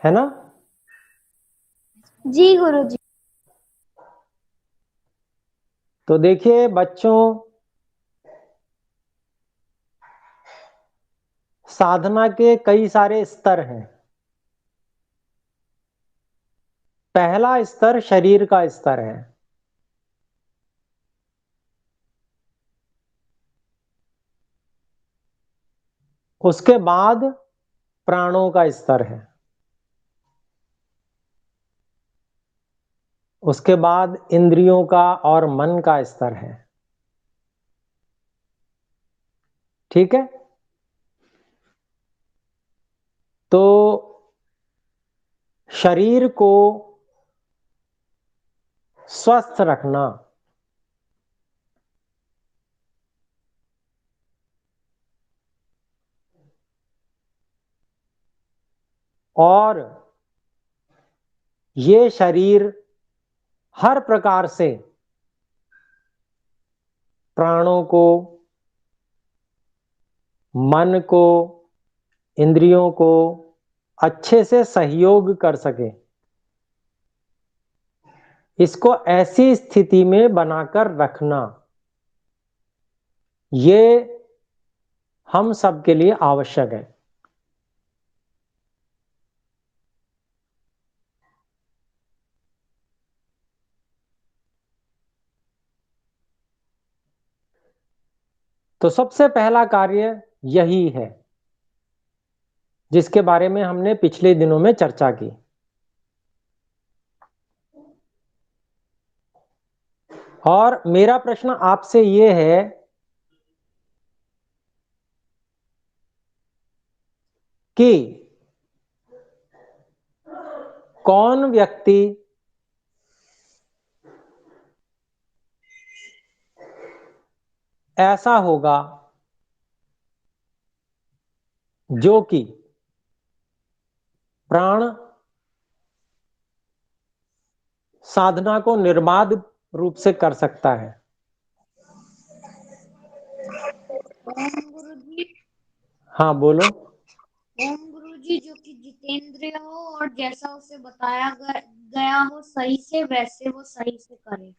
है ना? जी गुरुजी। तो देखिए बच्चों, साधना के कई सारे स्तर हैं। पहला स्तर शरीर का स्तर है। उसके बाद प्राणों का स्तर है। उसके बाद इंद्रियों का और मन का स्तर है। ठीक है? तो शरीर को स्वस्थ रखना, और ये शरीर हर प्रकार से प्राणों को, मन को, इंद्रियों को अच्छे से सहयोग कर सके, इसको ऐसी स्थिति में बनाकर रखना, ये हम सबके लिए आवश्यक है। तो सबसे पहला कार्य यही है जिसके बारे में हमने पिछले दिनों में चर्चा की। और मेरा प्रश्न आपसे ये है कि कौन व्यक्ति ऐसा होगा जो कि प्राण साधना को निर्बाध रूप से कर सकता है? ओम गुरुजी। हाँ बोलो। ओम गुरुजी, जो कि जितेंद्रिय हो और जैसा उसे बताया गया हो सही से, वैसे वो सही से करे।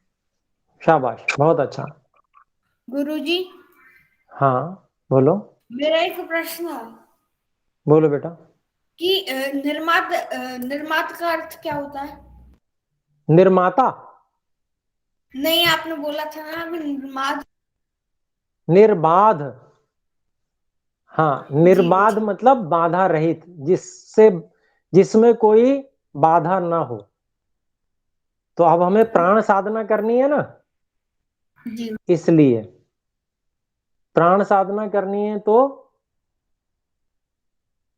शाबाश, बहुत अच्छा। गुरुजी, हाँ बोलो। मेरा एक प्रश्न है बोलो बेटा। कि निर्मात का अर्थ क्या होता है? निर्माता? नहीं, आपने बोला था ना अभी निर्मात। निर्बाध? हाँ, जी निर्बाध गुरुजी। मतलब बाधा रहित, जिसमें कोई बाधा ना हो। तो अब हमें प्राण साधना करनी है ना, जी। इसलिए प्राण साधना करनी है। तो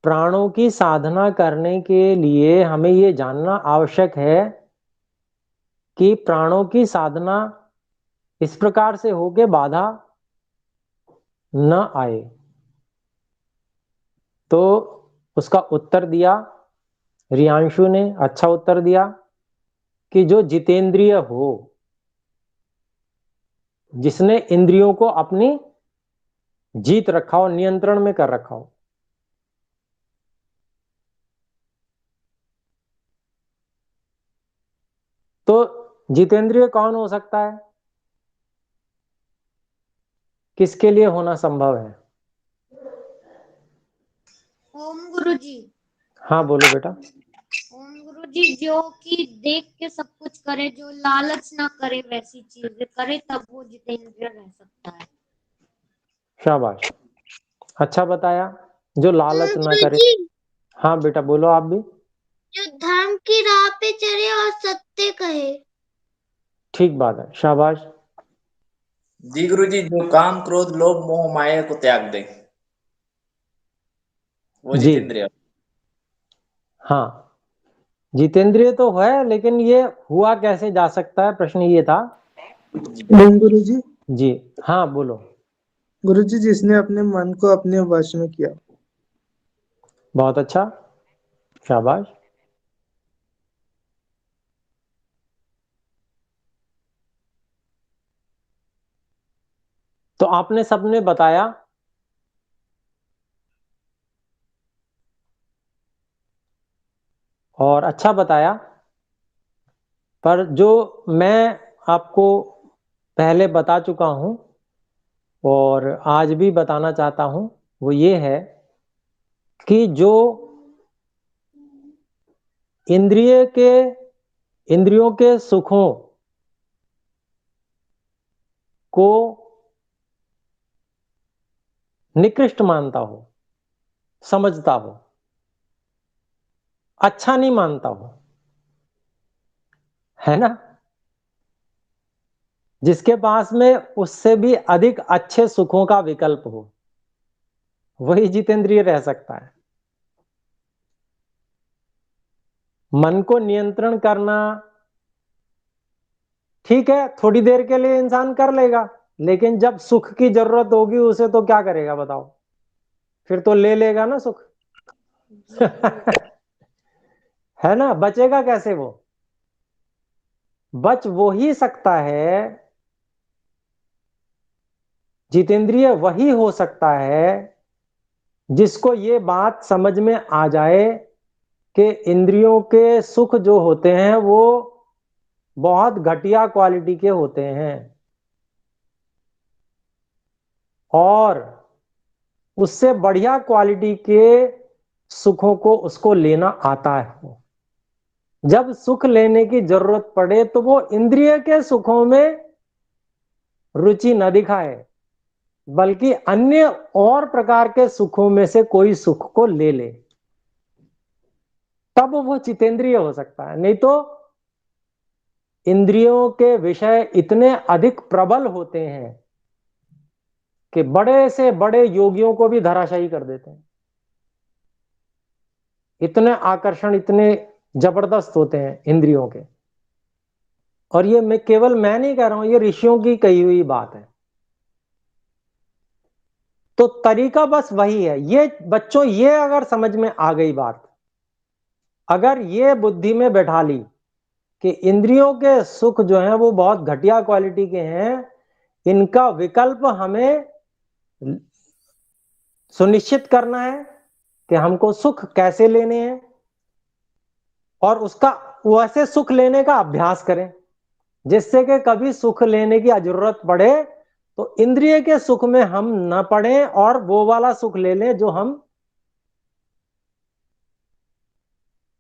प्राणों की साधना करने के लिए हमें ये जानना आवश्यक है कि प्राणों की साधना इस प्रकार से हो के बाधा न आए। तो उसका उत्तर दिया रियांशु ने, अच्छा उत्तर दिया कि जो जितेंद्रिय हो, जिसने इंद्रियों को अपनी जीत रखा हो, नियंत्रण में कर रखा हो। तो जितेंद्रिय कौन हो सकता है? किसके लिए होना संभव है? ओम गुरुजी। हाँ बोलो बेटा। ओम गुरुजी, जो कि देख के सब कुछ करे, जो लालच ना करे, वैसी चीजें करे, तब वो जितेंद्रिय रह सकता है। शाबाश, अच्छा बताया। जो लालच ना करे। गुरुजी, हाँ बेटा बोलो आप भी। जो धर्म की राह पे चले और सत्य कहे। ठीक बात है, शाबाश। जी गुरुजी, जो काम क्रोध लोभ मोह माया को त्याग दे, वो जी जितेंद्रिय। हाँ, जितेंद्रिय तो है, लेकिन ये हुआ कैसे जा सकता है, प्रश्न ये था। ओम गुरुजी। जी हाँ बोलो। गुरुजी, जिसने अपने मन को अपने वश में किया। बहुत अच्छा, शाबाश। तो आपने सबने बताया और अच्छा बताया। पर जो मैं आपको पहले बता चुका हूं और आज भी बताना चाहता हूं वो ये है कि जो इंद्रियों के सुखों को निकृष्ट मानता हो, समझता हो, अच्छा नहीं मानता हो, है ना, जिसके पास में उससे भी अधिक अच्छे सुखों का विकल्प हो, वही जितेंद्रिय रह सकता है। मन को नियंत्रण करना ठीक है, थोड़ी देर के लिए इंसान कर लेगा, लेकिन जब सुख की जरूरत होगी उसे तो क्या करेगा बताओ? फिर तो ले लेगा ना सुख। है ना, बचेगा कैसे वो? बच वो ही सकता है, जितेंद्रिय वही हो सकता है जिसको ये बात समझ में आ जाए कि इंद्रियों के सुख जो होते हैं वो बहुत घटिया क्वालिटी के होते हैं और उससे बढ़िया क्वालिटी के सुखों को उसको लेना आता है। जब सुख लेने की जरूरत पड़े तो वो इंद्रिय के सुखों में रुचि न दिखाए, बल्कि अन्य और प्रकार के सुखों में से कोई सुख को ले ले, तब वो चितेंद्रिय हो सकता है। नहीं तो इंद्रियों के विषय इतने अधिक प्रबल होते हैं कि बड़े से बड़े योगियों को भी धराशायी कर देते हैं। इतने आकर्षण, इतने जबरदस्त होते हैं इंद्रियों के। और ये मैं नहीं कह रहा हूं, ये ऋषियों की कही हुई बात है। तो तरीका बस वही है। ये बच्चों, ये अगर समझ में आ गई बात, अगर ये बुद्धि में बैठा ली कि इंद्रियों के सुख जो हैं वो बहुत घटिया क्वालिटी के हैं, इनका विकल्प हमें सुनिश्चित करना है कि हमको सुख कैसे लेने हैं और उसका वैसे सुख लेने का अभ्यास करें जिससे कि कभी सुख लेने की जरूरत पड़े तो इंद्रिय के सुख में हम न पड़े और वो वाला सुख ले लें जो हम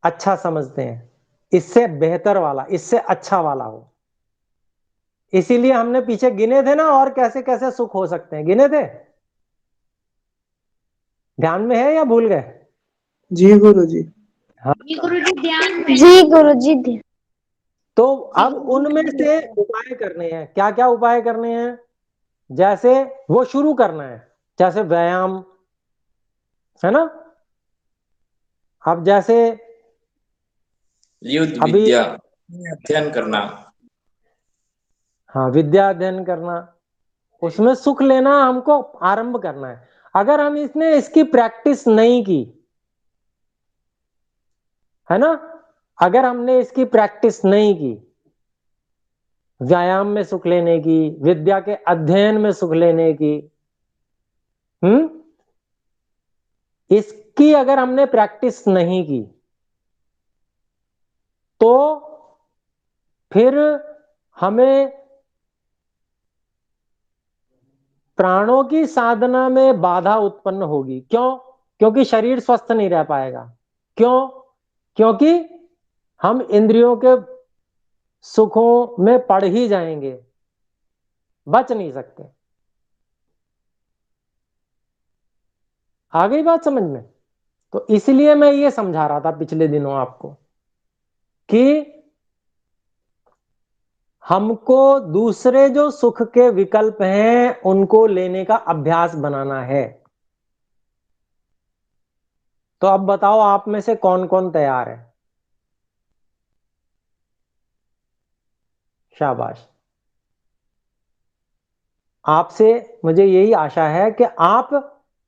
अच्छा समझते हैं, इससे बेहतर वाला, इससे अच्छा वाला हो। इसीलिए हमने पीछे गिने थे ना, और कैसे कैसे सुख हो सकते हैं, गिने थे, ध्यान में है या भूल गए? जी गुरु जी। हाँ। जी गुरुजी ध्यान में। जी गुरुजी। तो अब उनमें से उपाय करने हैं। क्या क्या उपाय करने हैं? जैसे वो शुरू करना है, जैसे व्यायाम, है ना। अब जैसे युद्ध अभी, विद्या अध्ययन करना। हाँ, विद्या अध्ययन करना, उसमें सुख लेना हमको आरंभ करना है। अगर हम इसकी प्रैक्टिस नहीं की, है ना, अगर हमने इसकी प्रैक्टिस नहीं की, व्यायाम में सुख लेने की, विद्या के अध्ययन में सुख लेने की, इसकी अगर हमने प्रैक्टिस नहीं की तो फिर हमें प्राणों की साधना में बाधा उत्पन्न होगी। क्यों? क्योंकि शरीर स्वस्थ नहीं रह पाएगा। क्यों? क्योंकि हम इंद्रियों के सुखों में पड़ ही जाएंगे, बच नहीं सकते। आ गई बात समझ में? तो इसलिए मैं ये समझा रहा था पिछले दिनों आपको कि हमको दूसरे जो सुख के विकल्प हैं उनको लेने का अभ्यास बनाना है। तो अब बताओ आप में से कौन कौन तैयार है? शाबाश। आपसे मुझे यही आशा है कि आप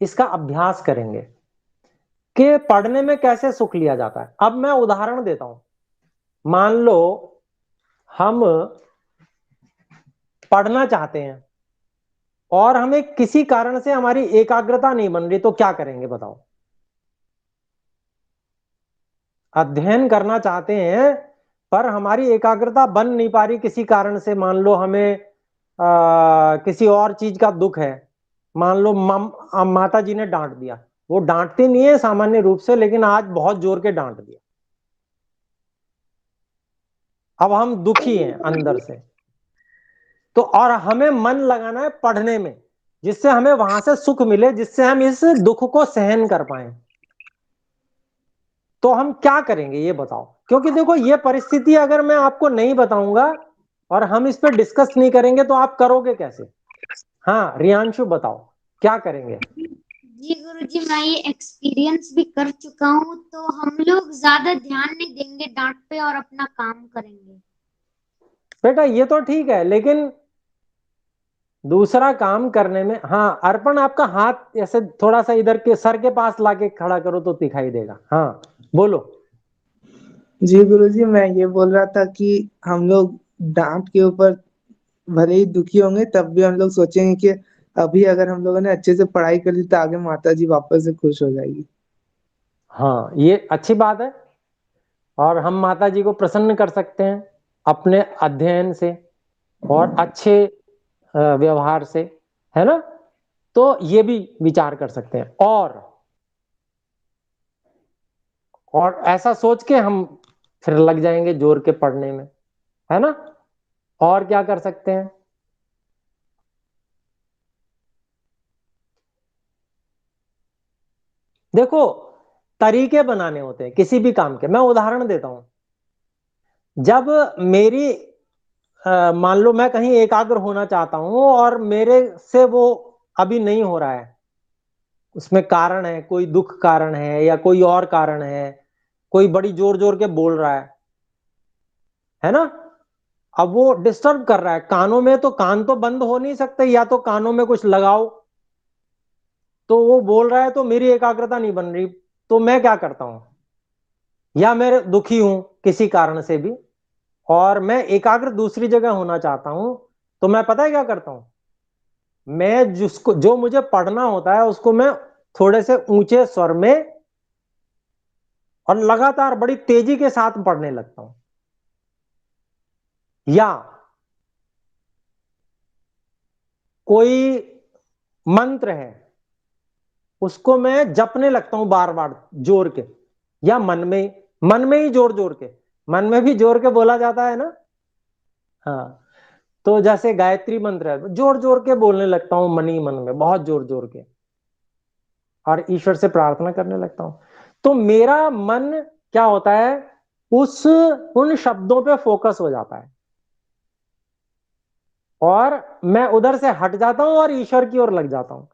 इसका अभ्यास करेंगे कि पढ़ने में कैसे सुख लिया जाता है। अब मैं उदाहरण देता हूं। मान लो हम पढ़ना चाहते हैं और हमें किसी कारण से हमारी एकाग्रता नहीं बन रही, तो क्या करेंगे बताओ? अध्ययन करना चाहते हैं पर हमारी एकाग्रता बन नहीं पा रही किसी कारण से। मान लो हमें किसी और चीज का दुख है, मान लो माता जी ने डांट दिया, वो डांटती नहीं है सामान्य रूप से, लेकिन आज बहुत जोर के डांट दिया, अब हम दुखी हैं अंदर से, तो और हमें मन लगाना है पढ़ने में जिससे हमें वहां से सुख मिले, जिससे हम इस दुख को सहन कर पाए। तो हम क्या करेंगे ये बताओ, क्योंकि देखो ये परिस्थिति अगर मैं आपको नहीं बताऊंगा और हम इस पे डिस्कस नहीं करेंगे तो आप करोगे कैसे। हाँ रियांशु बताओ क्या करेंगे। जी गुरुजी, मैं ये एक्सपीरियंस भी कर चुका हूँ, तो हम लोग ज्यादा ध्यान नहीं देंगे डांट पे और अपना काम करेंगे। बेटा ये तो ठीक है, लेकिन दूसरा काम करने में, हाँ अर्पण आपका हाथ ऐसे थोड़ा सा इधर के सर के पास लाके खड़ा करो तो दिखाई देगा। हाँ बोलो। जी गुरुजी, मैं ये बोल रहा था कि हम लोग डांट के ऊपर भले ही दुखी होंगे तब भी हम लोग सोचेंगे कि अभी अगर हम लोगों ने अच्छे से पढ़ाई कर ली तो आगे माता जी वापस से खुश हो जाएगी। हाँ ये अच्छी बात है, और हम माता जी को प्रसन्न कर सकते हैं अपने अध्ययन से और अच्छे व्यवहार से, है ना। तो ये भी विचार कर सकते हैं, और ऐसा सोच के हम फिर लग जाएंगे जोर के पढ़ने में, है ना। और क्या कर सकते हैं। देखो तरीके बनाने होते हैं किसी भी काम के। मैं उदाहरण देता हूं, जब मेरी मान लो मैं कहीं एकाग्र होना चाहता हूं और मेरे से वो अभी नहीं हो रहा है, उसमें कारण है, कोई दुख कारण है या कोई और कारण है, कोई बड़ी जोर जोर के बोल रहा है ना। अब वो डिस्टर्ब कर रहा है कानों में, तो कान तो बंद हो नहीं सकते, या तो कानों में कुछ लगाओ। तो वो बोल रहा है तो मेरी एकाग्रता नहीं बन रही, तो मैं क्या करता हूं, या मैं दुखी हूं किसी कारण से भी और मैं एकाग्र दूसरी जगह होना चाहता हूं, तो मैं पता है क्या करता हूं, मैं जिसको जो मुझे पढ़ना होता है उसको मैं थोड़े से ऊंचे स्वर में और लगातार बड़ी तेजी के साथ पढ़ने लगता हूं, या कोई मंत्र है उसको मैं जपने लगता हूं बार बार जोर के, या मन में ही जोर जोर के, मन में भी जोर के बोला जाता है ना। हाँ तो जैसे गायत्री मंत्र है, जोर जोर के बोलने लगता हूं मन ही मन में, बहुत जोर जोर के, और ईश्वर से प्रार्थना करने लगता हूं। तो मेरा मन क्या होता है, उन शब्दों पे फोकस हो जाता है और मैं उधर से हट जाता हूं और ईश्वर की ओर लग जाता हूं।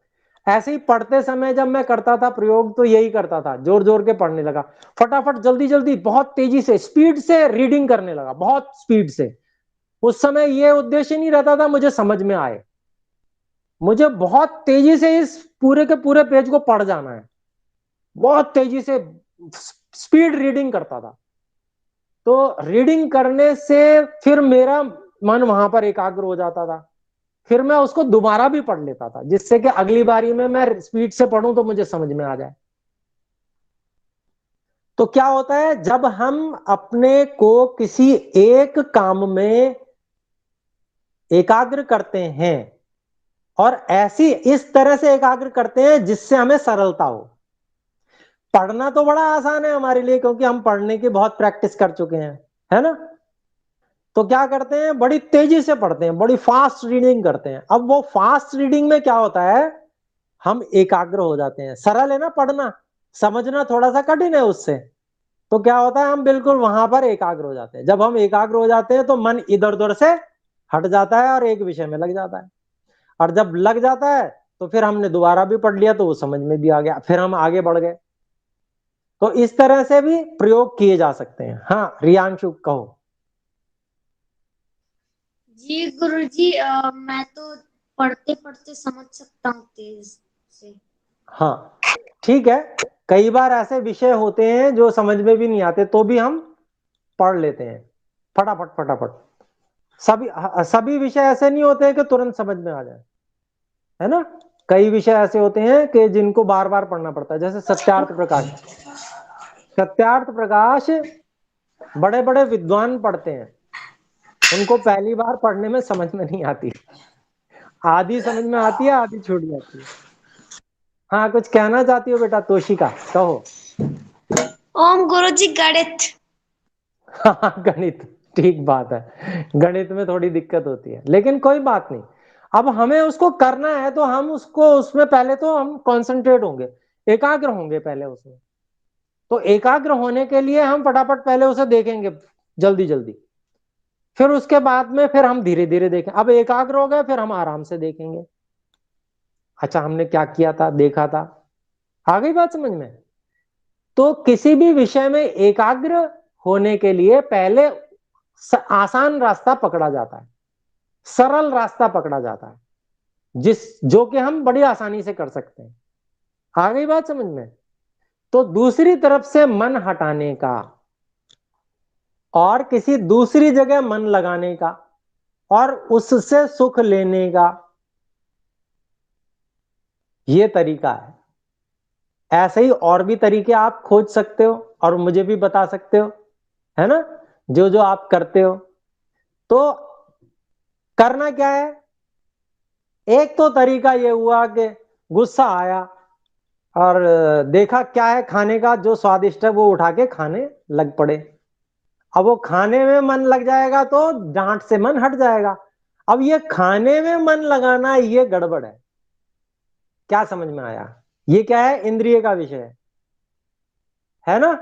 ऐसे ही पढ़ते समय जब मैं करता था प्रयोग, तो यही करता था, जोर जोर के पढ़ने लगा, फटाफट जल्दी जल्दी बहुत तेजी से स्पीड से रीडिंग करने लगा, बहुत स्पीड से। उस समय ये उद्देश्य नहीं रहता था मुझे समझ में आए, मुझे बहुत तेजी से इस पूरे के पूरे पेज को पढ़ जाना है, बहुत तेजी से स्पीड रीडिंग करता था। तो रीडिंग करने से फिर मेरा मन वहां पर एकाग्र हो जाता था, फिर मैं उसको दोबारा भी पढ़ लेता था, जिससे कि अगली बारी में मैं स्पीड से पढ़ूं तो मुझे समझ में आ जाए। तो क्या होता है, जब हम अपने को किसी एक काम में एकाग्र करते हैं और ऐसी इस तरह से एकाग्र करते हैं जिससे हमें सरलता हो। पढ़ना तो बड़ा आसान है हमारे लिए, क्योंकि हम पढ़ने की बहुत प्रैक्टिस कर चुके हैं, है ना। तो क्या करते हैं, बड़ी तेजी से पढ़ते हैं, बड़ी फास्ट रीडिंग करते हैं। अब वो फास्ट रीडिंग में क्या होता है, हम एकाग्र हो जाते हैं। सरल है ना पढ़ना, समझना थोड़ा सा कठिन है उससे। तो क्या होता है, हम बिल्कुल वहां पर एकाग्र हो जाते हैं। जब हम एकाग्र हो जाते हैं तो मन इधर उधर से हट जाता है और एक विषय में लग जाता है, और जब लग जाता है तो फिर हमने दोबारा भी पढ़ लिया तो वो समझ में भी आ गया, फिर हम आगे बढ़ गए। तो इस तरह से भी प्रयोग किए जा सकते हैं। हाँ रियांशु कहो। जी गुरुजी, मैं तो पढ़ते पढ़ते समझ सकता हूँ तेज से। हाँ ठीक है, कई बार ऐसे विषय होते हैं जो समझ में भी नहीं आते तो भी हम पढ़ लेते हैं फटाफट फटाफट। सभी विषय ऐसे नहीं होते हैं कि तुरंत समझ में आ जाए, है ना। कई विषय ऐसे होते हैं कि जिनको बार बार पढ़ना पड़ता है, जैसे सत्यार्थ प्रकाश। सत्यार्थ प्रकाश बड़े बड़े विद्वान पढ़ते हैं, उनको पहली बार पढ़ने में समझ में नहीं आती, आधी समझ में आती है, आधी छूट जाती है। हाँ, कुछ कहना चाहती हो बेटा तोशिका, कहो। ओम गुरुजी गणित। हाँ, गणित, ठीक बात है, गणित में थोड़ी दिक्कत होती है, लेकिन कोई बात नहीं। अब हमें उसको करना है तो हम उसको, उसमें पहले तो हम कॉन्सेंट्रेट होंगे, एकाग्र होंगे पहले उसमें। तो एकाग्र होने के लिए हम फटाफट पहले उसे देखेंगे जल्दी जल्दी, फिर उसके बाद में फिर हम धीरे धीरे देखें। अब एकाग्र हो गए, फिर हम आराम से देखेंगे, अच्छा हमने क्या किया था, देखा था, आ गई बात समझ में। तो किसी भी विषय में एकाग्र होने के लिए पहले आसान रास्ता पकड़ा जाता है, सरल रास्ता पकड़ा जाता है, जो कि हम बड़ी आसानी से कर सकते हैं। आ गई बात समझ में। तो दूसरी तरफ से मन हटाने का और किसी दूसरी जगह मन लगाने का और उससे सुख लेने का, ये तरीका है। ऐसे ही और भी तरीके आप खोज सकते हो और मुझे भी बता सकते हो, है ना, जो जो आप करते हो। तो करना क्या है, एक तो तरीका ये हुआ कि गुस्सा आया और देखा क्या है खाने का जो स्वादिष्ट है, वो उठा के खाने लग पड़े। अब वो खाने में मन लग जाएगा तो डांट से मन हट जाएगा। अब ये खाने में मन लगाना ये गड़बड़ है। क्या समझ में आया, ये क्या है, इंद्रिय का विषय है ना।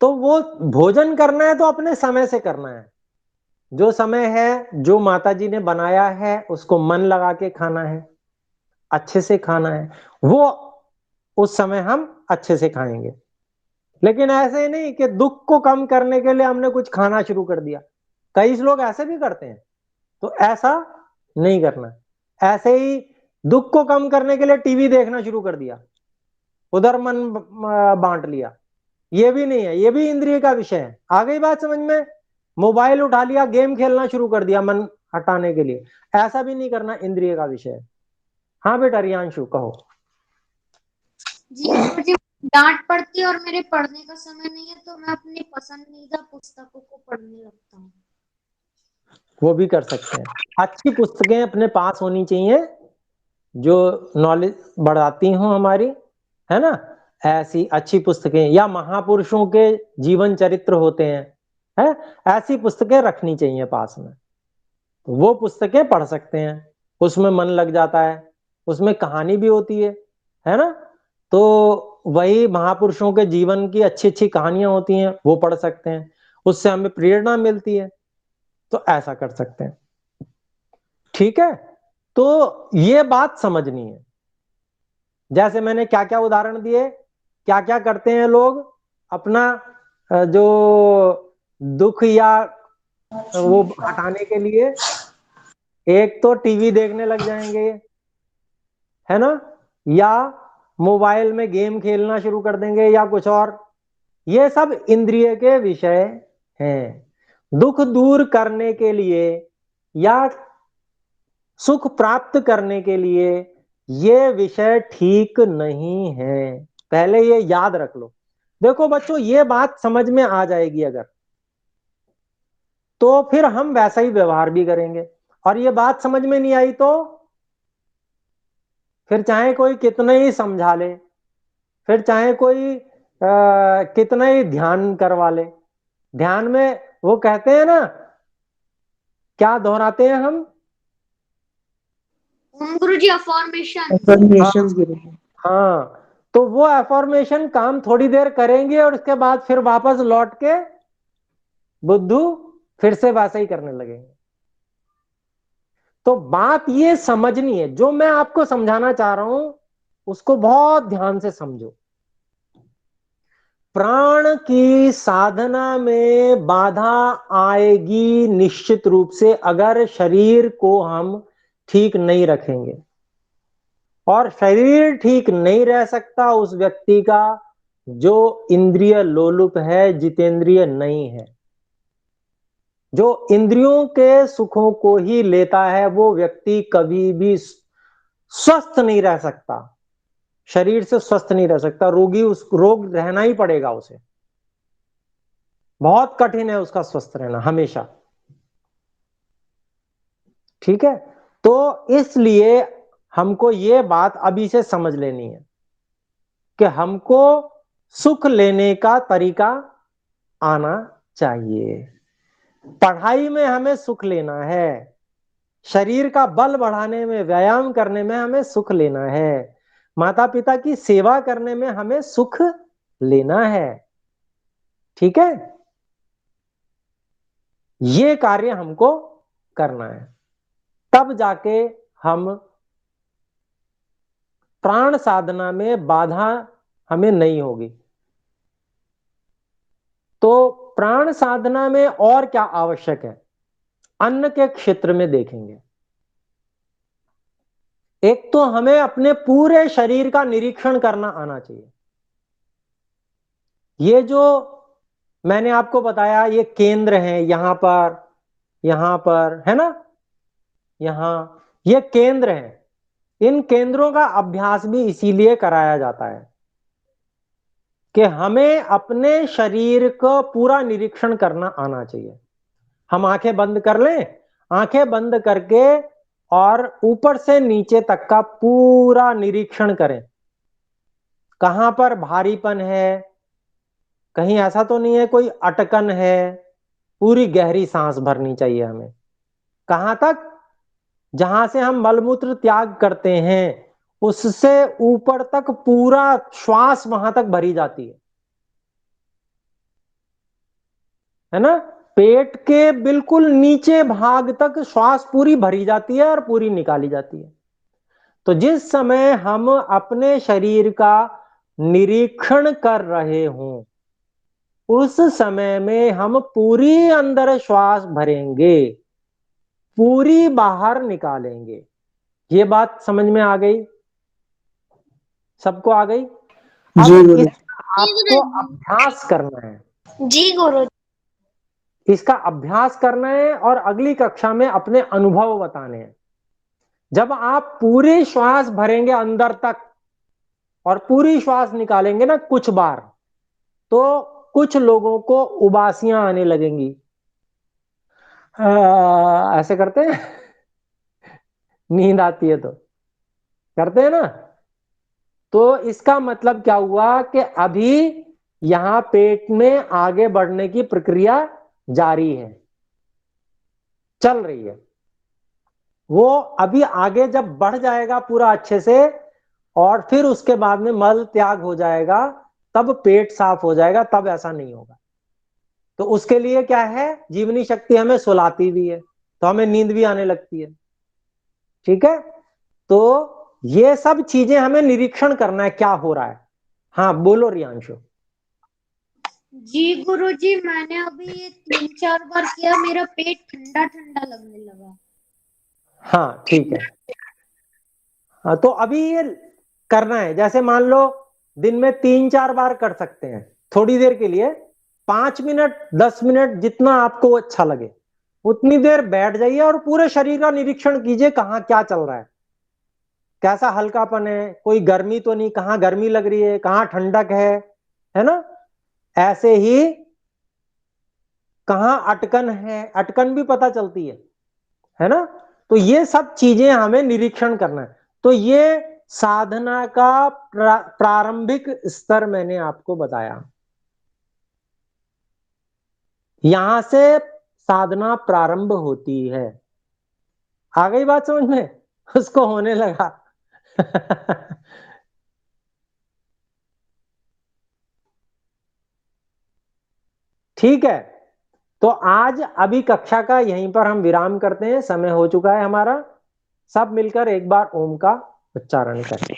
तो वो भोजन करना है तो अपने समय से करना है, जो समय है जो माता जी ने बनाया है उसको मन लगा के खाना है, अच्छे से खाना है, वो उस समय हम अच्छे से खाएंगे। लेकिन ऐसे ही नहीं कि दुख को कम करने के लिए हमने कुछ खाना शुरू कर दिया, कई लोग ऐसे भी करते हैं, तो ऐसा नहीं करना। ऐसे ही दुख को कम करने के लिए टीवी देखना शुरू कर दिया, उधर मन बांट लिया, ये भी नहीं है, ये भी इंद्रिय का विषय है। आ गई बात समझ में। मोबाइल उठा लिया, गेम खेलना शुरू कर दिया मन हटाने के लिए, ऐसा भी नहीं करना, इंद्रिय का विषय है। हाँ बेटा रियांशु कहो। जी गुरुजी, डांट पड़ती है और मेरे पढ़ने का समय नहीं है तो मैं अपनी पसंदीदा पुस्तकों को पढ़ने लगता हूँ। वो भी कर सकते हैं, अच्छी पुस्तकें अपने पास होनी चाहिए जो नॉलेज बढ़ाती हों हमारी, है ना। ऐसी अच्छी पुस्तकें या महापुरुषों के जीवन चरित्र होते हैं, है, ऐसी पुस्तकें रखनी चाहिए पास में, तो वो पुस्तकें पढ़ सकते हैं, उसमें मन लग जाता है, उसमें कहानी भी होती है ना। तो वही महापुरुषों के जीवन की अच्छी अच्छी कहानियां होती हैं, वो पढ़ सकते हैं, उससे हमें प्रेरणा मिलती है, तो ऐसा कर सकते हैं। ठीक है, तो ये बात समझनी है। जैसे मैंने क्या क्या उदाहरण दिए, क्या क्या करते हैं लोग अपना जो दुख या वो हटाने के लिए, एक तो टीवी देखने लग जाएंगे, है ना, या मोबाइल में गेम खेलना शुरू कर देंगे या कुछ और, ये सब इंद्रिय के विषय हैं। दुख दूर करने के लिए या सुख प्राप्त करने के लिए ये विषय ठीक नहीं है, पहले ये याद रख लो। देखो बच्चों, ये बात समझ में आ जाएगी अगर, तो फिर हम वैसा ही व्यवहार भी करेंगे। और ये बात समझ में नहीं आई तो फिर चाहे कोई कितना ही समझा ले, फिर चाहे कोई कितना ही ध्यान करवा ले, ध्यान में वो कहते हैं ना, क्या दोहराते हैं हम, ओम गुरुजी अफॉर्मेशन। अफर्मेशंस गुरुजी। हाँ, तो वो एफॉर्मेशन काम थोड़ी देर करेंगे और उसके बाद फिर वापस लौट के बुद्धू फिर से वैसा ही करने लगेंगे। तो बात ये समझनी है, जो मैं आपको समझाना चाह रहा हूं उसको बहुत ध्यान से समझो। प्राण की साधना में बाधा आएगी निश्चित रूप से, अगर शरीर को हम ठीक नहीं रखेंगे। और शरीर ठीक नहीं रह सकता उस व्यक्ति का जो इंद्रिय लोलुप है, जितेंद्रिय नहीं है। जो इंद्रियों के सुखों को ही लेता है वो व्यक्ति कभी भी स्वस्थ नहीं रह सकता। शरीर से स्वस्थ नहीं रह सकता, रोग रहना ही पड़ेगा उसे, बहुत कठिन है उसका स्वस्थ रहना हमेशा। ठीक है, तो इसलिए हमको ये बात अभी से समझ लेनी है कि हमको सुख लेने का तरीका आना चाहिए। पढ़ाई में हमें सुख लेना है, शरीर का बल बढ़ाने में, व्यायाम करने में हमें सुख लेना है, माता पिता की सेवा करने में हमें सुख लेना है। ठीक है, ये कार्य हमको करना है, तब जाके हम प्राण साधना में बाधा हमें नहीं होगी। तो प्राण साधना में और क्या आवश्यक है, अन्न के क्षेत्र में देखेंगे। एक तो हमें अपने पूरे शरीर का निरीक्षण करना आना चाहिए। ये जो मैंने आपको बताया, ये केंद्र है, यहां पर है ना, यहां ये केंद्र है। इन केंद्रों का अभ्यास भी इसीलिए कराया जाता है कि हमें अपने शरीर को पूरा निरीक्षण करना आना चाहिए। हम आंखें बंद कर लें, आंखें बंद करके और ऊपर से नीचे तक का पूरा निरीक्षण करें। कहां पर भारीपन है, कहीं ऐसा तो नहीं है कोई अटकन है, पूरी गहरी सांस भरनी चाहिए हमें। कहां तक, जहां से हम मलमूत्र त्याग करते हैं उससे ऊपर तक पूरा श्वास वहां तक भरी जाती है ना। पेट के बिल्कुल नीचे भाग तक श्वास पूरी भरी जाती है और पूरी निकाली जाती है। तो जिस समय हम अपने शरीर का निरीक्षण कर रहे हों, उस समय में हम पूरी अंदर श्वास भरेंगे, पूरी बाहर निकालेंगे। ये बात समझ में आ गई, सबको आ गई? जी अब गुरु। इसका आपको अभ्यास करना है, जी गुरु। इसका अभ्यास करना है और अगली कक्षा में अपने अनुभव बताने हैं। जब आप पूरी श्वास भरेंगे अंदर तक और पूरी श्वास निकालेंगे ना कुछ बार, तो कुछ लोगों को उबासियां आने लगेंगी। ऐसे करते हैं नींद आती है तो करते हैं ना। तो इसका मतलब क्या हुआ कि अभी यहां पेट में आगे बढ़ने की प्रक्रिया जारी है, चल रही है। वो अभी आगे जब बढ़ जाएगा पूरा अच्छे से और फिर उसके बाद में मल त्याग हो जाएगा, तब पेट साफ हो जाएगा, तब ऐसा नहीं होगा। तो उसके लिए क्या है, जीवनी शक्ति हमें सुलाती भी है, तो हमें नींद भी आने लगती है। ठीक है, तो ये सब चीजें हमें निरीक्षण करना है क्या हो रहा है। हाँ बोलो रियांशु। जी गुरुजी, मैंने अभी ये 3-4 बार किया, मेरा पेट ठंडा ठंडा लगने लगा। हाँ ठीक है, हाँ तो अभी ये करना है। जैसे मान लो दिन में 3-4 बार कर सकते हैं, थोड़ी देर के लिए 5 मिनट 10 मिनट जितना आपको अच्छा लगे उतनी देर बैठ जाइए और पूरे शरीर का निरीक्षण कीजिए, कहाँ क्या चल रहा है, कैसा हल्कापन है, कोई गर्मी तो नहीं, कहाँ गर्मी लग रही है, कहाँ ठंडक है ना। ऐसे ही कहाँ अटकन है, अटकन भी पता चलती है ना। तो ये सब चीजें हमें निरीक्षण करना है। तो ये साधना का प्रारंभिक स्तर मैंने आपको बताया, यहां से साधना प्रारंभ होती है। आ गई बात समझ में? उसको होने लगा ठीक है, तो आज अभी कक्षा का यहीं पर हम विराम करते हैं, समय हो चुका है हमारा। सब मिलकर एक बार ओम का उच्चारण करें।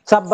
सब